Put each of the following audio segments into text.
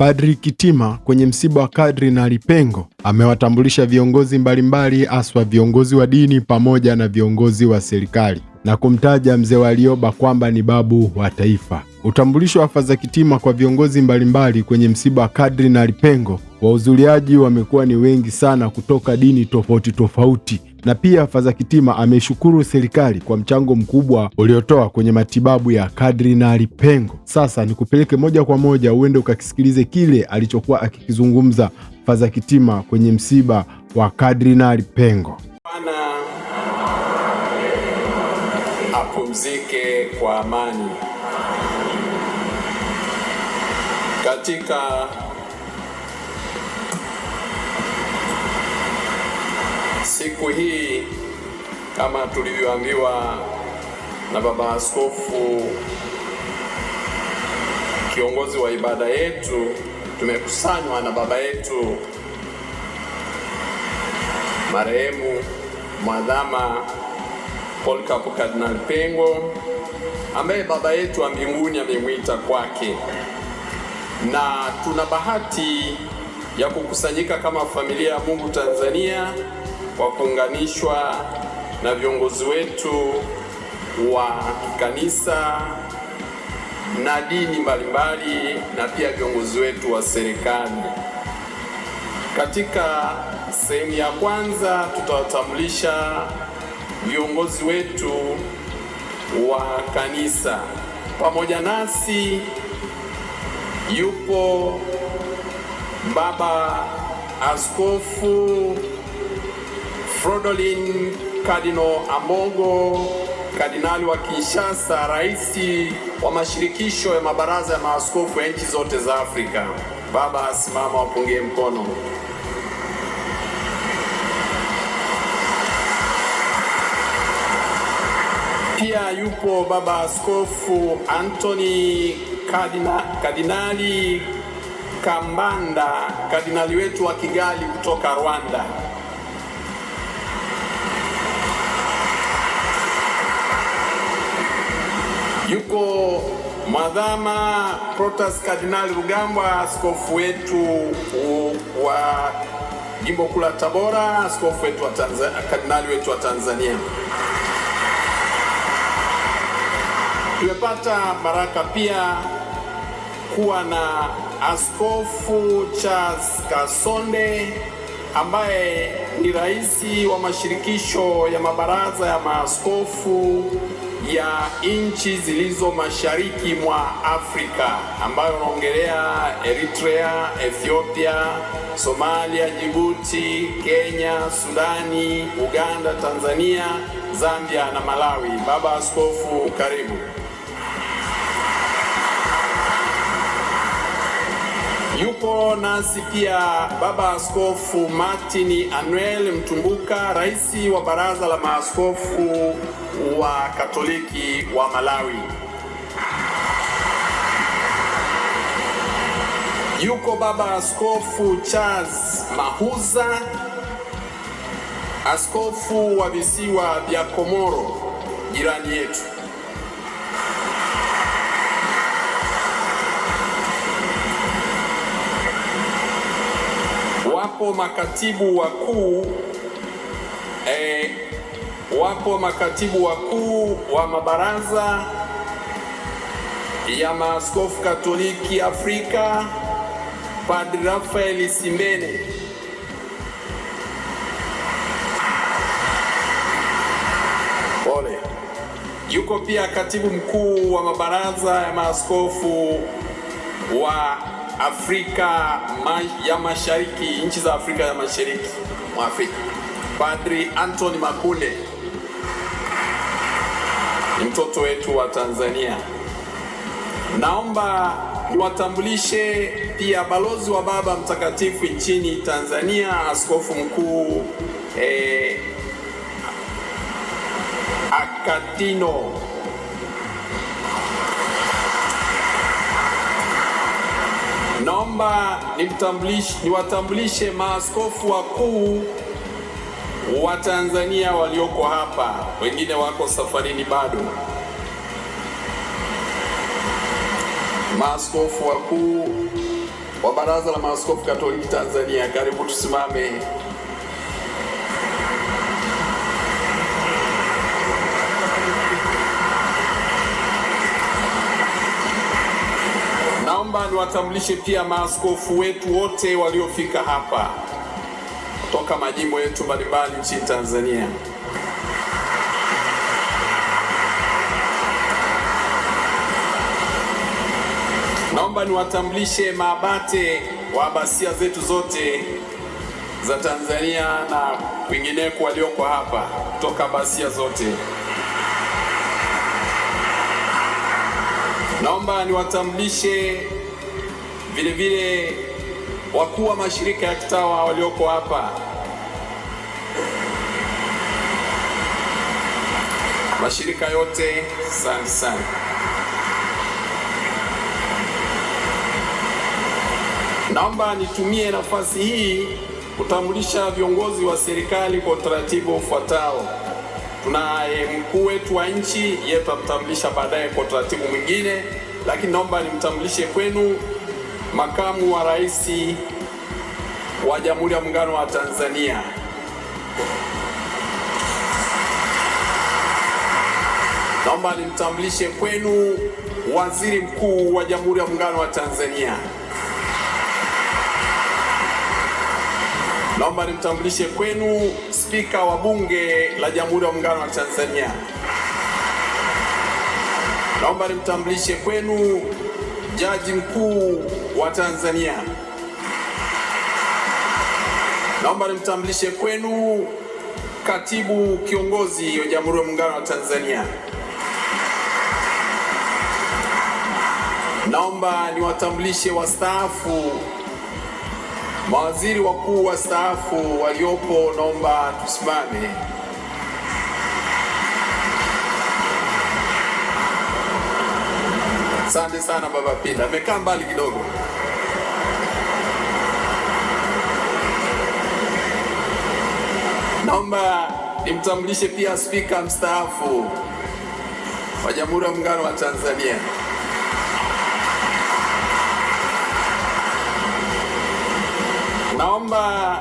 Padri Kitima kwenye msiba wa Kardinali Pengo amewatambulisha viongozi mbalimbali, haswa viongozi wa dini pamoja na viongozi wa serikali na kumtaja mzee Warioba kwamba ni babu wa taifa. Utambulisho wa Padri Kitima kwa viongozi mbalimbali kwenye msiba wa Kardinali Pengo, wahudhuriaji wamekuwa ni wengi sana kutoka dini tofauti tofauti, na pia Padri Kitima ameshukuru serikali kwa mchango mkubwa uliotoa kwenye matibabu ya Kardinali Pengo. Sasa nikupeleke moja kwa moja uende ukakisikilize kile alichokuwa akikizungumza Padri Kitima kwenye msiba wa Kardinali Pengo. Bwana apumzike kwa amani. Katika siku hii, kama tulivyoambiwa na Baba Askofu kiongozi wa ibada yetu, tumekusanywa na baba yetu marehemu Mwadhama Polycarp Kardinali Pengo, ambaye baba yetu wa mbinguni amemwita kwake, na tuna bahati ya kukusanyika kama familia ya Mungu Tanzania kwa kuunganishwa na viongozi wetu wa kanisa na dini mbalimbali na pia viongozi wetu wa serikali. Katika sehemu ya kwanza tutawatambulisha viongozi wetu wa kanisa. Pamoja nasi yupo Baba Askofu Fridolin Kardinal Ambongo, kardinali wa Kinshasa, rais wa mashirikisho ya mabaraza ya maaskofu ya nchi zote za Afrika. Baba simama, wapungie mkono. Pia yupo Baba Askofu Anthony Kardinali Kambanda, kardinali wetu wa Kigali kutoka Rwanda. Yuko Mwadhama Protas Kardinali Rugambwa, askofu wetu wa jimbo kuu la Tabora, askofu wetu wa Tanzania, kardinali wetu wa Tanzania. Tumepata baraka pia kuwa na Askofu Charles Kasonde ambaye ni rais wa mashirikisho ya mabaraza ya maaskofu ya nchi zilizo mashariki mwa Afrika, ambayo unaongelea Eritrea, Ethiopia, Somalia, Djibouti, Kenya, Sudani, Uganda, Tanzania, Zambia na Malawi. Baba Askofu, karibu. Yupo nasi pia Baba Askofu Martin Anuel Mtumbuka, rais wa baraza la maaskofu wa Katoliki wa Malawi. Yuko Baba Askofu Charles Mahuza, askofu wa visiwa vya Komoro, jirani yetu. Wapo makatibu wakuu wa mabaraza ya maaskofu Katoliki Afrika, Padre Rafael Simbene. Pole. Yuko pia katibu mkuu wa mabaraza ya maaskofu wa Afrika ya Mashariki, nchi za Afrika ya Mashariki mwa Afrika, Padri Anthony Makule, ni mtoto wetu wa Tanzania. Naomba niwatambulishe pia balozi wa Baba Mtakatifu nchini Tanzania, askofu mkuu Akatino. Naomba niwatambulishe maaskofu wakuu wa Tanzania walioko hapa, wengine wako safarini bado. Maaskofu wakuu wa Baraza la Maaskofu Katoliki Tanzania, karibu tusimame. Naomba niwatambulishe pia maaskofu wetu wote waliofika hapa kutoka majimbo yetu mbalimbali nchini Tanzania. Naomba niwatambulishe maabate wa abasia zetu zote za Tanzania na kwingineko walioko hapa kutoka abasia zote. Naomba niwatambulishe vile vile wakuu wa mashirika ya kitawa walioko hapa. Mashirika yote, asante sana. Naomba nitumie nafasi hii kutambulisha viongozi wa serikali kwa utaratibu ufuatao. Tunaye mkuu wetu wa nchi, yeye tutamtambulisha baadaye kwa utaratibu mwingine, lakini naomba nimtambulishe kwenu makamu wa rais wa Jamhuri ya Muungano wa Tanzania. Naomba nimtambulishe kwenu waziri mkuu wa Jamhuri ya Muungano wa Tanzania. Naomba nimtambulishe kwenu spika wa Bunge la Jamhuri ya Muungano wa Tanzania. Naomba nimtambulishe kwenu jaji mkuu wa Tanzania. Naomba nimtambulishe kwenu katibu kiongozi wa Jamhuri ya Muungano wa Tanzania. Naomba niwatambulishe wastaafu, mawaziri wakuu wastaafu waliopo, naomba tusimame. Asante sana Baba Pinda, amekaa mbali kidogo. Naomba nimtambulishe pia spika mstaafu wa Jamhuri ya Muungano wa Tanzania. Naomba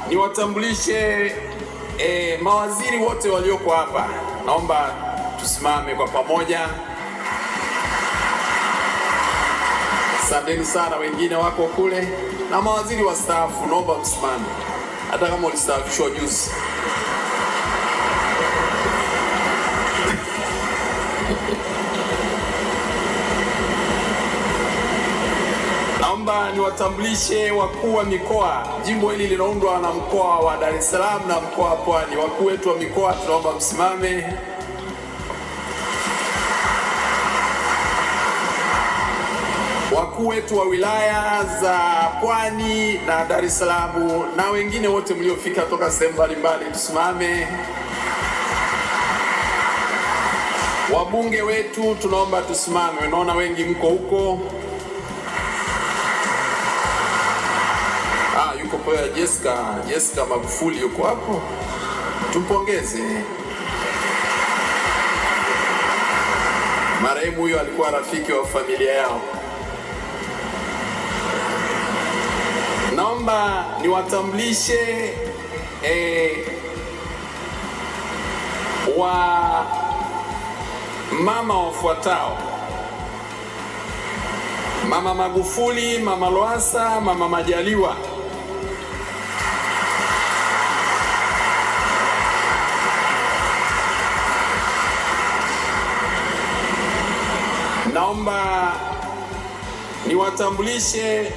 niwatambulishe mawaziri wote walioko hapa. Naomba tusimame kwa pamoja. Asanteni sana, wengine wako kule. Na mawaziri wastaafu, naomba msimame hata kama ulistaafishwa juzi. Naomba niwatambulishe wakuu wa mikoa. Jimbo hili linaundwa na mkoa wa Dar es Salaam na mkoa wa Pwani. Wakuu wetu wa mikoa, tunaomba msimame. Wakuu wetu wa wilaya za Pwani na Dar es Salaam na wengine wote mliofika toka sehemu mbalimbali, tusimame. Wabunge wetu, tunaomba tusimame. Unaona wengi mko huko. Yuko kwa Jessica Magufuli yuko hapo, tumpongeze. Marehemu huyo alikuwa rafiki wa familia yao. Naomba niwatambulishe wa mama wafuatao: Mama Magufuli, Mama Lowassa, Mama Majaliwa. Naomba niwatambulishe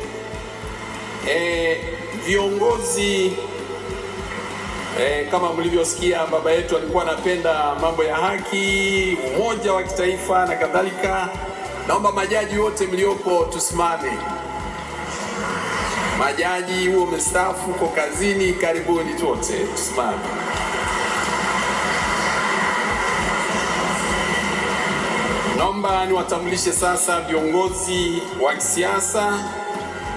viongozi. Kama mlivyosikia, baba yetu alikuwa anapenda mambo ya haki, umoja wa kitaifa na kadhalika. Naomba majaji wote mliopo tusimame. Majaji huo mstaafu uko kazini, karibuni wote tusimame. Naomba niwatambulishe sasa viongozi wa kisiasa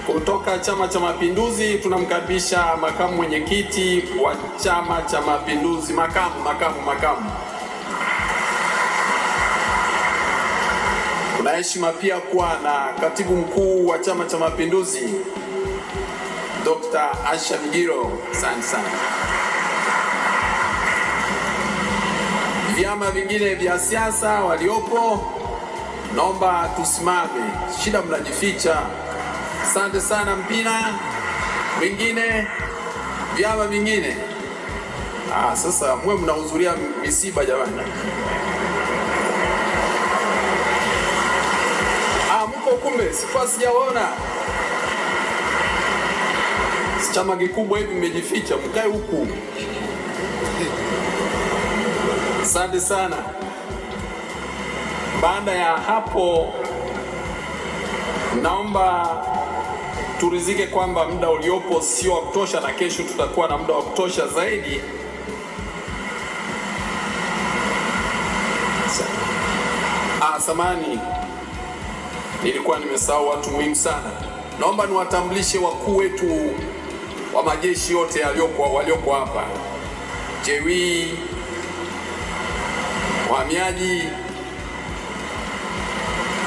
kutoka Chama cha Mapinduzi. Tunamkaribisha makamu mwenyekiti wa Chama cha Mapinduzi, makamu. Tuna heshima pia kuwa na katibu mkuu wa Chama cha Mapinduzi Dr. Asha Migiro. Asante sana. Vyama vingine vya siasa waliopo, naomba tusimame. Shida mnajificha. Asante sana. Mpina wengine, vyama vingine, sasa mwe mnahudhuria misiba jamani. Mko kumbe, sikuwa sijaona. Chama kikubwa hivi mmejificha, mkae huku. Asante sana. Baada ya hapo, naomba turizike kwamba muda uliopo sio wa kutosha, na kesho tutakuwa na muda wa kutosha zaidi. Samani, nilikuwa nimesahau watu muhimu sana. Naomba niwatambulishe wakuu wetu wa majeshi yote walioko hapa. Jewi, wahamiaji,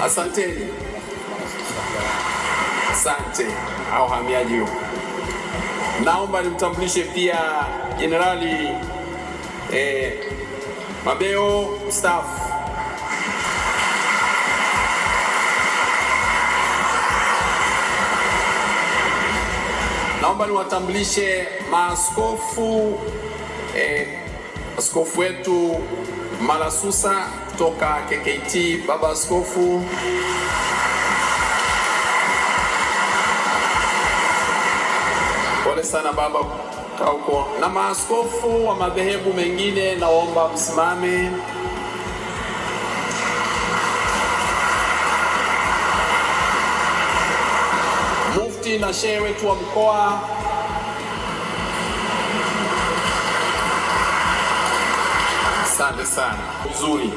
asanteni. Asante au wahamiaji huko. Naomba nimtambulishe pia Jenerali Mabeo mstaafu. Naomba niwatambulishe maaskofu, askofu wetu Malasusa kutoka KKT, baba askofu. Pole sana baba kauko. Na maaskofu wa madhehebu mengine naomba msimame. Mufti na shehe wetu wa mkoa. Asante sana. Vizuri.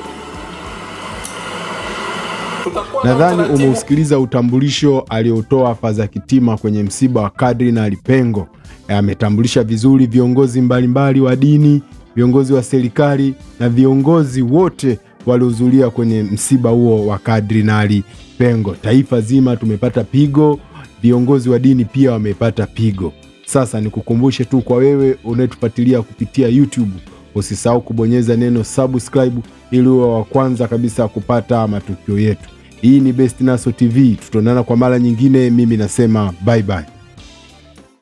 Nadhani umeusikiliza utambulisho aliotoa Father Kitima kwenye msiba wa Cardinal Pengo. Ametambulisha vizuri viongozi mbalimbali wa dini, viongozi wa serikali na viongozi wote waliohudhuria kwenye msiba huo wa Cardinal Pengo. Taifa zima tumepata pigo, viongozi wa dini pia wamepata pigo. Sasa nikukumbushe tu kwa wewe unayetufuatilia kupitia YouTube, usisahau kubonyeza neno subscribe ili uwe wa kwanza kabisa kupata matukio yetu. Hii ni Best Naso TV. Tutaonana kwa mara nyingine. Mimi nasema bye bye.